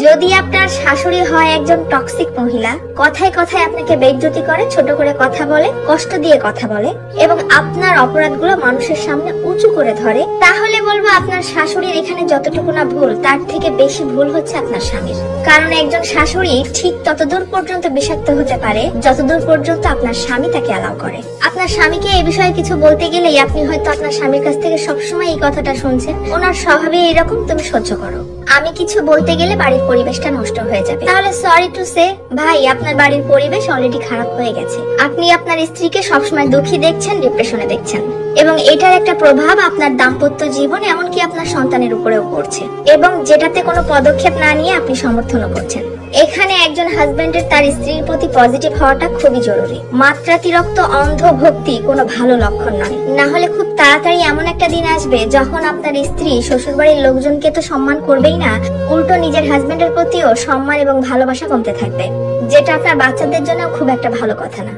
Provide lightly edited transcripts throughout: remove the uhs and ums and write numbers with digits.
যদি আপনার শাশুড়ি হয় একজন টক্সিক মহিলা, কথায় কথায় আপনাকে বেইজ্জতি করে, ছোট করে কথা বলে, কষ্ট দিয়ে কথা বলে এবং আপনার অপরাধগুলো মানুষের সামনে উঁচু করে ধরে, তাহলে বলবো আপনার শাশুড়ির এখানে যতটুকু না ভুল, তার থেকে বেশি ভুল হচ্ছে আপনার স্বামীর। কারণ একজন শাশুড়ি ঠিক ততদূর পর্যন্ত বিষাক্ত হতে পারে যতদূর পর্যন্ত আপনার স্বামী তাকে অ্যালাউ করে। আপনার স্বামীকে এই বিষয়ে কিছু বলতে গেলেই আপনি হয়তো আপনার স্বামীর কাছ থেকে সবসময় এই কথাটা শুনছেন, ওনার স্বভাবে এরকম, তুমি সহ্য করো। আমি কিছু বলতে গেলে বাড়ির পরিবেশটা নষ্ট হয়ে যাবে। তাহলে সরি টু সে ভাই, আপনার বাড়ির পরিবেশ অলরেডি খারাপ হয়ে গেছে। আপনি আপনার স্ত্রীকে সবসময় দুঃখী দেখছেন, ডিপ্রেশনে দেখছেন, এবং এটার একটা প্রভাব আপনার দাম্পত্য জীবন এমনকি আপনার সন্তানের উপরেও পড়ছে, এবং যেটাতে কোনো পদক্ষেপ না নিয়ে আপনি সমর্থনও করছেন। এখানে একজন হাজবেন্ডের তার স্ত্রীর প্রতি পজিটিভ হওয়াটা খুবই জরুরি। মাত্রাতিরিক্ত অন্ধ ভক্তি কোনো ভালো লক্ষণ নয়। না হলে খুব তাড়াতাড়ি এমন একটা দিন আসবে যখন আপনার স্ত্রী শ্বশুরবাড়ির লোকজনকে তো সম্মান করবেই না, উল্টো নিজের হাজবেন্ডের প্রতিও সম্মান এবং ভালোবাসা কমতে থাকবে, যেটা আপনার বাচ্চাদের জন্য খুব একটা ভালো কথা না।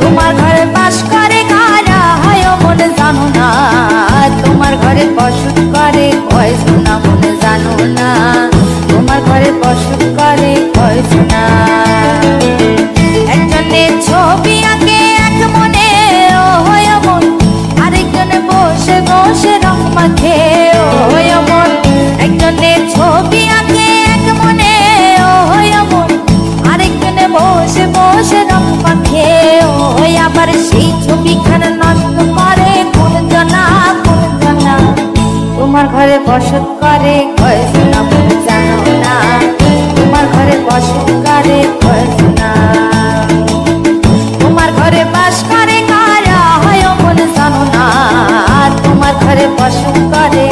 তোমার ঘরে বাস করে কারা হয় মনে জানো না, তোমার ঘরে বসত করে কয় শোনা মনে জানো না, তোমার ঘরে বসত করে কয় শোনা। একজনের ছবি আঁকে এক মনে ও হয় মন, আরেকজনে বসে বসে রং মাখে ও হয় মন। একজনের ছবি আঁকে এক মনে ও হয় মন, আরেকজনে বসে বসে রং মাখে ও হয়। আবার সেই ছবিখানে নষ্ট করে কোন জানা কোন জানা, তোমার ঘরে বসত করে কয় শোনা মনে জানো না, তোমার ঘরে বসত করে কয় শোনা। তোমার ঘরে বাস করে কারা হয় মনে জানো না, তোমার ঘরে বসত করে